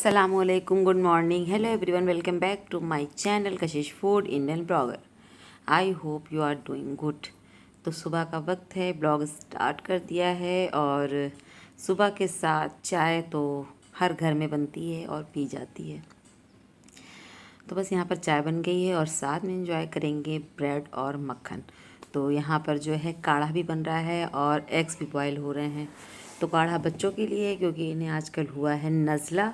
Assalamualaikum, good morning, hello everyone, welcome back to my channel Kashish food Indian blogger. I hope you are doing good. तो सुबह का वक्त है, blog start कर दिया है और सुबह के साथ चाय तो हर घर में बनती है और पी जाती है। तो बस यहाँ पर चाय बन गई है और साथ में एंजॉय करेंगे ब्रेड और मक्खन। तो यहाँ पर जो है काढ़ा भी बन रहा है और एग्स भी बॉयल हो रहे हैं। तो काढ़ा बच्चों के लिए है क्योंकि इन्हें आजकल हुआ है नज़ला,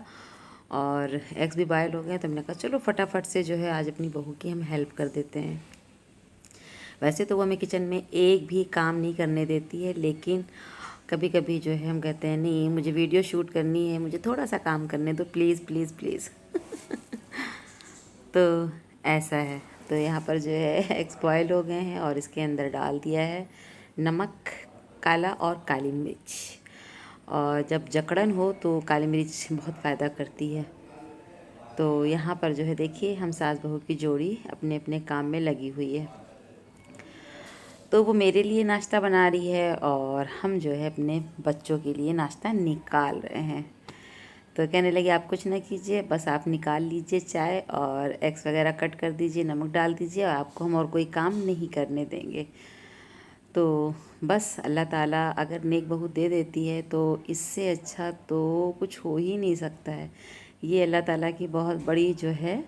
और एग्स भी बॉयल हो गए। तो हमने कहा चलो फटाफट से जो है आज अपनी बहू की हम हेल्प कर देते हैं। वैसे तो वो हमें किचन में एक भी काम नहीं करने देती है, लेकिन कभी कभी जो है हम कहते हैं नहीं मुझे वीडियो शूट करनी है, मुझे थोड़ा सा काम करने दो प्लीज़ प्लीज़ प्लीज़। तो ऐसा है। तो यहाँ पर जो है एग्स बॉयल हो गए हैं और इसके अंदर डाल दिया है नमक, काला और काली मिर्च। और जब जकड़न हो तो काली मिर्च बहुत फ़ायदा करती है। तो यहाँ पर जो है देखिए हम सास बहू की जोड़ी अपने अपने काम में लगी हुई है। तो वो मेरे लिए नाश्ता बना रही है और हम जो है अपने बच्चों के लिए नाश्ता निकाल रहे हैं। तो कहने लगे आप कुछ ना कीजिए, बस आप निकाल लीजिए चाय और एग्स वगैरह कट कर दीजिए, नमक डाल दीजिए और आपको हम और कोई काम नहीं करने देंगे। तो बस अल्लाह ताला अगर नेक बहू दे देती है तो इससे अच्छा तो कुछ हो ही नहीं सकता है। ये अल्लाह ताला की बहुत बड़ी जो है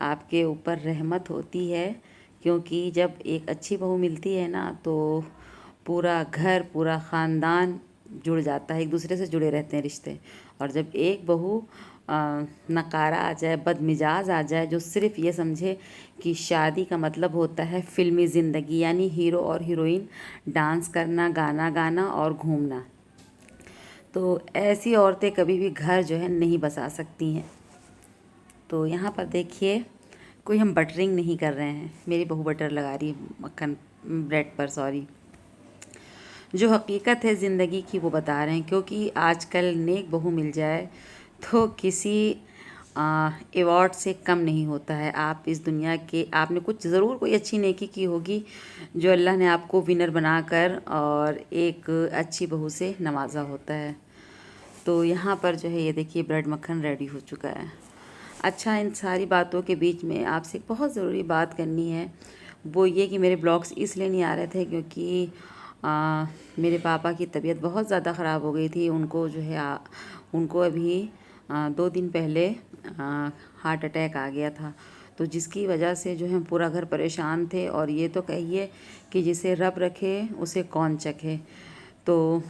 आपके ऊपर रहमत होती है, क्योंकि जब एक अच्छी बहू मिलती है ना तो पूरा घर पूरा ख़ानदान जुड़ जाता है, एक दूसरे से जुड़े रहते हैं रिश्ते। और जब एक बहू नकारा आ जाए, बदमिजाज आ जाए, जो सिर्फ़ ये समझे कि शादी का मतलब होता है फ़िल्मी ज़िंदगी, यानी हीरो और हीरोइन डांस करना, गाना गाना और घूमना, तो ऐसी औरतें कभी भी घर जो है नहीं बसा सकती हैं। तो यहाँ पर देखिए कोई हम बटरिंग नहीं कर रहे हैं, मेरी बहू बटर लगा रही है मक्खन ब्रेड पर, सॉरी। जो हकीकत है ज़िंदगी की वो बता रहे हैं, क्योंकि आजकल नेक बहू मिल जाए तो किसी अवार्ड से कम नहीं होता है। आप इस दुनिया के आपने कुछ ज़रूर कोई अच्छी नेकी की होगी जो अल्लाह ने आपको विनर बनाकर और एक अच्छी बहू से नवाजा होता है। तो यहाँ पर जो है ये देखिए ब्रेड मक्खन रेडी हो चुका है। अच्छा, इन सारी बातों के बीच में आपसे एक बहुत ज़रूरी बात करनी है, वो ये कि मेरे ब्लॉग्स इसलिए नहीं आ रहे थे क्योंकि मेरे पापा की तबीयत बहुत ज़्यादा ख़राब हो गई थी। उनको जो है उनको अभी 2 दिन पहले हार्ट अटैक आ गया था। तो जिसकी वजह से जो है पूरा घर परेशान थे, और ये तो कहिए कि जिसे रब रखे उसे कौन चखे। तो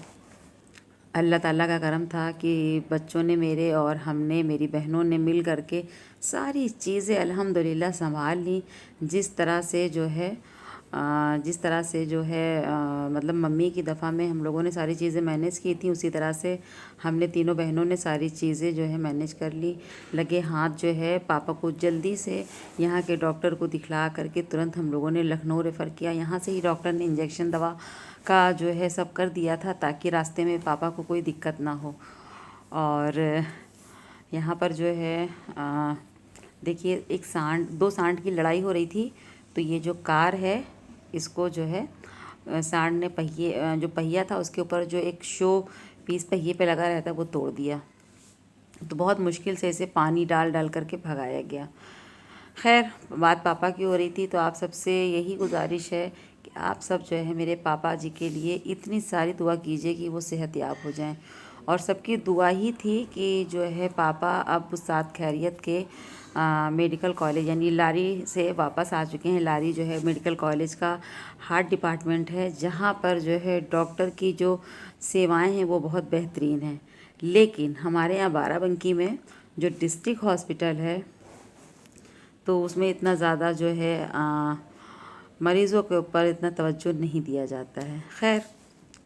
अल्लाह ताला का करम था कि बच्चों ने मेरे और हमने, मेरी बहनों ने मिल करके सारी चीज़ें अल्हम्दुलिल्लाह संभाल ली। जिस तरह से जो है मतलब मम्मी की दफ़ा में हम लोगों ने सारी चीज़ें मैनेज की थी, उसी तरह से हमने तीनों बहनों ने सारी चीज़ें जो है मैनेज कर ली। लगे हाथ जो है पापा को जल्दी से यहाँ के डॉक्टर को दिखला करके तुरंत हम लोगों ने लखनऊ रेफ़र किया। यहाँ से ही डॉक्टर ने इंजेक्शन दवा का जो है सब कर दिया था ताकि रास्ते में पापा को कोई दिक्कत ना हो। और यहाँ पर जो है देखिए एक दो सांड की लड़ाई हो रही थी। तो ये जो कार है इसको जो है सांड ने जो पहिया था उसके ऊपर जो एक शो पीस पहिए पे लगा रहता है वो तोड़ दिया। तो बहुत मुश्किल से इसे पानी डाल डाल करके भगाया गया। खैर, बात पापा की हो रही थी, तो आप सबसे यही गुजारिश है कि आप सब जो है मेरे पापा जी के लिए इतनी सारी दुआ कीजिए कि वो सेहतयाब हो जाएं। और सबकी दुआ ही थी कि जो है पापा अब सात खैरियत के मेडिकल कॉलेज यानी लारी से वापस आ चुके हैं। लारी जो है मेडिकल कॉलेज का हार्ट डिपार्टमेंट है, जहाँ पर जो है डॉक्टर की जो सेवाएं हैं वो बहुत बेहतरीन हैं। लेकिन हमारे यहाँ बाराबंकी में जो डिस्ट्रिक्ट हॉस्पिटल है तो उसमें इतना ज़्यादा जो है मरीज़ों के ऊपर इतना तवज्जो नहीं दिया जाता है। खैर,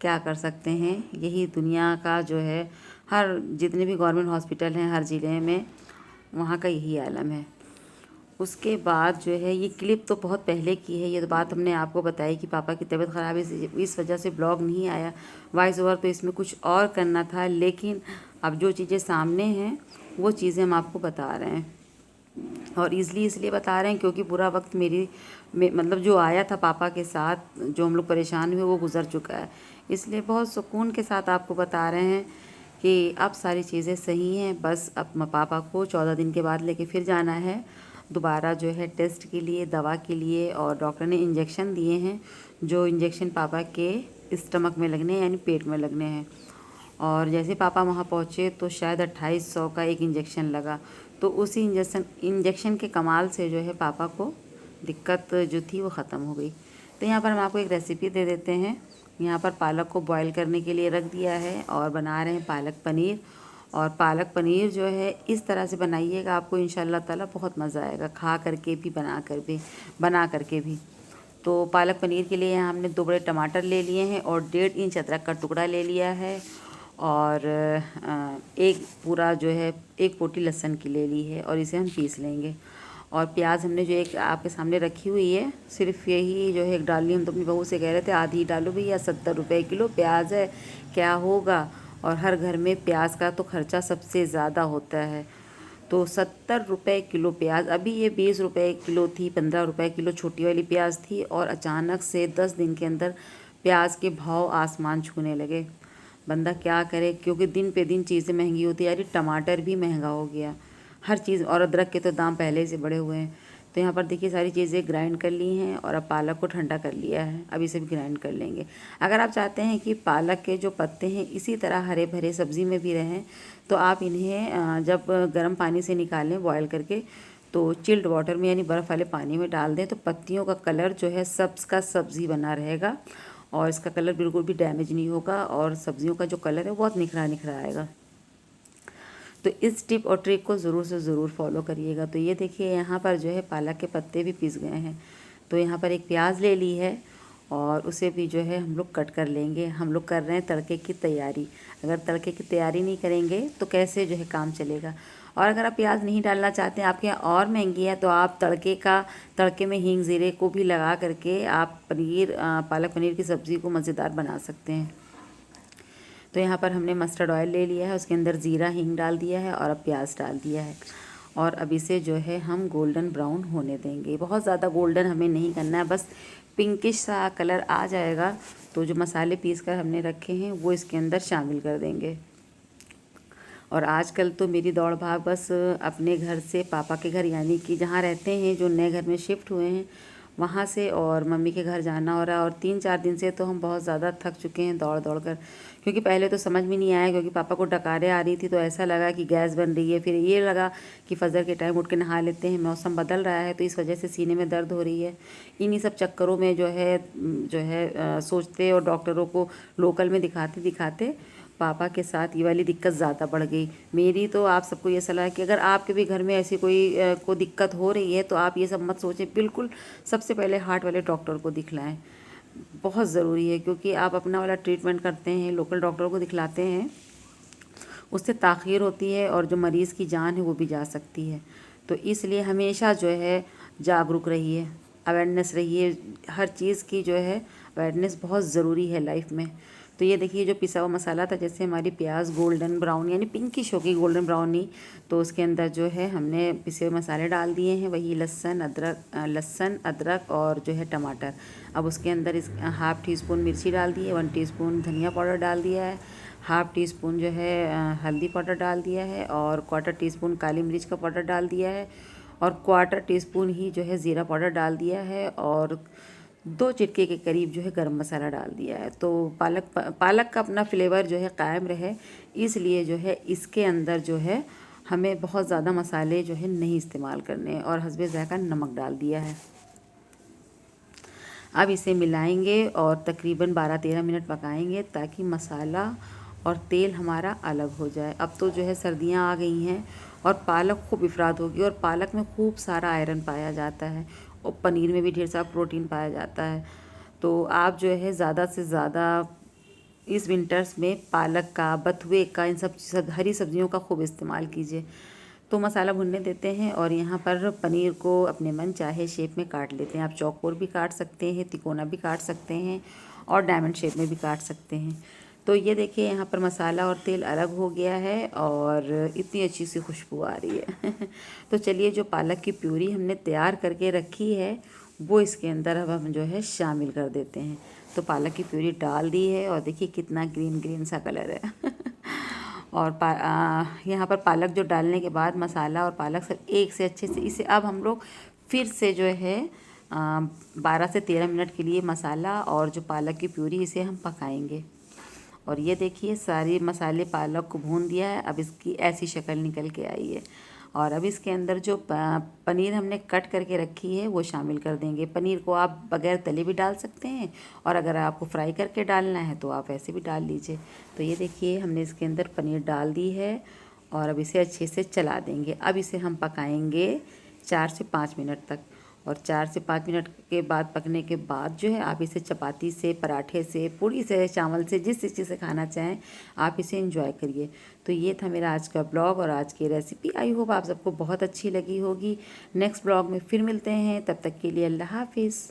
क्या कर सकते हैं, यही दुनिया का जो है हर जितने भी गवर्नमेंट हॉस्पिटल हैं हर ज़िले में वहाँ का यही आलम है। उसके बाद जो है ये क्लिप तो बहुत पहले की है, ये तो बात हमने आपको बताई कि पापा की तबीयत ख़राब है, इस वजह से ब्लॉग नहीं आया। वॉइस ओवर तो इसमें कुछ और करना था, लेकिन अब जो चीज़ें सामने हैं वो चीज़ें हम आपको बता रहे हैं। और ईज़िली इसलिए बता रहे हैं क्योंकि पूरा वक्त मतलब जो आया था पापा के साथ, जो हम लोग परेशान हुए वो गुज़र चुका है। इसलिए बहुत सुकून के साथ आपको बता रहे हैं कि अब सारी चीज़ें सही हैं, बस अब पापा को 14 दिन के बाद लेके फिर जाना है दोबारा जो है टेस्ट के लिए, दवा के लिए। और डॉक्टर ने इंजेक्शन दिए हैं, जो इंजेक्शन पापा के स्टमक में लगने हैं, यानी पेट में लगने हैं। और जैसे पापा वहाँ पहुँचे तो शायद 2800 का एक इंजेक्शन लगा। तो उसी इंजेक्शन के कमाल से जो है पापा को दिक्कत जो थी वो ख़त्म हो गई। तो यहाँ पर हम आपको एक रेसिपी दे देते हैं। यहाँ पर पालक को बॉईल करने के लिए रख दिया है और बना रहे हैं पालक पनीर। और पालक पनीर जो है इस तरह से बनाइएगा, आपको इंशाल्लाह ताला बहुत मज़ा आएगा, खा करके भी बना करके भी। तो पालक पनीर के लिए यहाँ हमने 2 बड़े टमाटर ले लिए हैं और 1.5 इंच अदरक का टुकड़ा ले लिया है। और एक पूरा जो है 1 पोटी लहसुन की ले ली है और इसे हम पीस लेंगे। और प्याज हमने जो एक आपके सामने रखी हुई है, सिर्फ यही जो है एक डाल ली। हम तो अपनी बहू से कह रहे थे आधी डालो भैया, 70 रुपये किलो प्याज है, क्या होगा। और हर घर में प्याज का तो खर्चा सबसे ज़्यादा होता है। तो 70 रुपये किलो प्याज, अभी ये 20 रुपये किलो थी, 15 रुपये किलो छोटी वाली प्याज थी। और अचानक से 10 दिन के अंदर प्याज के भाव आसमान छूने लगे। बंदा क्या करे, क्योंकि दिन पे दिन चीज़ें महंगी होती है। यार टमाटर भी महंगा हो गया, हर चीज़। और अदरक के तो दाम पहले से बढ़े हुए हैं। तो यहाँ पर देखिए सारी चीज़ें ग्राइंड कर ली हैं और अब पालक को ठंडा कर लिया है, अब इसे भी ग्राइंड कर लेंगे। अगर आप चाहते हैं कि पालक के जो पत्ते हैं इसी तरह हरे भरे सब्ज़ी में भी रहें, तो आप इन्हें जब गर्म पानी से निकालें बॉयल करके, तो चिल्ड वाटर में यानी बर्फ़ वाले पानी में डाल दें, तो पत्तियों का कलर जो है सब्ज़ का सब्ज़ी बना रहेगा और इसका कलर बिल्कुल भी डैमेज नहीं होगा और सब्ज़ियों का जो कलर है बहुत निखरा निखरा आएगा। तो इस टिप और ट्रिक को ज़रूर से ज़रूर फॉलो करिएगा। तो ये देखिए यहाँ पर जो है पालक के पत्ते भी पिस गए हैं। तो यहाँ पर एक प्याज ले ली है और उसे भी जो है हम लोग कट कर लेंगे। हम लोग कर रहे हैं तड़के की तैयारी। अगर तड़के की तैयारी नहीं करेंगे तो कैसे जो है काम चलेगा। और अगर आप प्याज नहीं डालना चाहते हैं, आपके यहाँ और महंगी है, तो आप तड़के में हींग ज़ीरे को भी लगा करके आप पालक पनीर की सब्ज़ी को मज़ेदार बना सकते हैं। तो यहाँ पर हमने मस्टर्ड ऑयल ले लिया है, उसके अंदर ज़ीरा हींग डाल दिया है और अब प्याज डाल दिया है। और अब इसे जो है हम गोल्डन ब्राउन होने देंगे। बहुत ज़्यादा गोल्डन हमें नहीं करना है, बस पिंकिश सा कलर आ जाएगा तो जो मसाले पीस कर हमने रखे हैं वो इसके अंदर शामिल कर देंगे। और आजकल तो मेरी दौड़ भाग बस अपने घर से पापा के घर, यानी कि जहाँ रहते हैं, जो नए घर में शिफ्ट हुए हैं वहाँ से, और मम्मी के घर जाना हो रहा है। और 3-4 दिन से तो हम बहुत ज़्यादा थक चुके हैं दौड़ दौड़ कर, क्योंकि पहले तो समझ में नहीं आया, क्योंकि पापा को डकारें आ रही थी तो ऐसा लगा कि गैस बन रही है। फिर ये लगा कि फजर के टाइम उठ के नहा लेते हैं, मौसम बदल रहा है तो इस वजह से सीने में दर्द हो रही है। इन्हीं सब चक्करों में जो है सोचते और डॉक्टरों को लोकल में दिखाते दिखाते पापा के साथ ये वाली दिक्कत ज़्यादा बढ़ गई। मेरी तो आप सबको ये सलाह है कि अगर आपके भी घर में ऐसी को दिक्कत हो रही है तो आप ये सब मत सोचें, बिल्कुल सबसे पहले हार्ट वाले डॉक्टर को दिखलाएं। बहुत ज़रूरी है, क्योंकि आप अपना वाला ट्रीटमेंट करते हैं, लोकल डॉक्टर को दिखलाते हैं, उससे ताख़ीर होती है और जो मरीज़ की जान है वो भी जा सकती है। तो इसलिए हमेशा जो है जागरूक रहिए, अवेयरनेस रहिए, हर चीज़ की जो है अवेयरनेस बहुत ज़रूरी है लाइफ में। तो ये देखिए जो पिसा हुआ मसाला था, जैसे हमारी प्याज गोल्डन ब्राउन यानी पिंकिश होगी, गोल्डन ब्राउन नहीं, तो उसके अंदर जो है हमने पिसे हुए मसाले डाल दिए हैं, वही लहसुन अदरक और जो है टमाटर। अब उसके अंदर इस ½ टीस्पून मिर्ची डाल दी है, 1 टीस्पून धनिया पाउडर डाल दिया है, ½ टीस्पून जो है हल्दी पाउडर डाल दिया है और 1/4 टीस्पून काली मिर्च का पाउडर डाल दिया है और 1/4 टीस्पून ही जो है ज़ीरा पाउडर डाल दिया है और 2 चिटके के करीब जो है गरम मसाला डाल दिया है। तो पालक का अपना फ्लेवर जो है कायम रहे, इसलिए जो है इसके अंदर जो है हमें बहुत ज़्यादा मसाले जो है नहीं इस्तेमाल करने, और हस्बे ज़ायक़ा नमक डाल दिया है। अब इसे मिलाएंगे और तकरीबन 12-13 मिनट पकाएंगे ताकि मसाला और तेल हमारा अलग हो जाए। अब तो जो है सर्दियाँ आ गई हैं और पालक खूब इफ़रात होगी, और पालक में खूब सारा आयरन पाया जाता है और पनीर में भी ढेर सारा प्रोटीन पाया जाता है। तो आप जो है ज़्यादा से ज़्यादा इस विंटर्स में पालक का, बथुए का, इन सब हरी सब्जियों का खूब इस्तेमाल कीजिए। तो मसाला भुनने देते हैं और यहाँ पर पनीर को अपने मन चाहे शेप में काट लेते हैं। आप चौकोर भी काट सकते हैं, तिकोना भी काट सकते हैं और डायमंड शेप में भी काट सकते हैं। तो ये देखिए यहाँ पर मसाला और तेल अलग हो गया है और इतनी अच्छी सी खुशबू आ रही है। तो चलिए जो पालक की प्यूरी हमने तैयार करके रखी है वो इसके अंदर अब हम जो है शामिल कर देते हैं। तो पालक की प्यूरी डाल दी है और देखिए कितना ग्रीन ग्रीन सा कलर है। और यहाँ पर पालक जो डालने के बाद मसाला और पालक सब एक से अच्छे से इसे अब हम लोग फिर से जो है 12 से 13 मिनट के लिए मसाला और जो पालक की प्यूरी इसे हम पकाएंगे। और ये देखिए सारी मसाले पालक को भून दिया है। अब इसकी ऐसी शक्ल निकल के आई है। और अब इसके अंदर जो पनीर हमने कट करके रखी है वो शामिल कर देंगे। पनीर को आप बगैर तले भी डाल सकते हैं और अगर आपको फ्राई करके डालना है तो आप ऐसे भी डाल लीजिए। तो ये देखिए हमने इसके अंदर पनीर डाल दी है और अब इसे अच्छे से चला देंगे। अब इसे हम पकाएंगे 4 से 5 मिनट तक। और 4 से 5 मिनट के बाद पकने के बाद जो है आप इसे चपाती से, पराठे से, पूड़ी से, चावल से, जिस चीज़ से खाना चाहें आप इसे एंजॉय करिए। तो ये था मेरा आज का ब्लॉग और आज की रेसिपी। आई होप आप सबको बहुत अच्छी लगी होगी। नेक्स्ट ब्लॉग में फिर मिलते हैं, तब तक के लिए अल्लाह हाफिज़।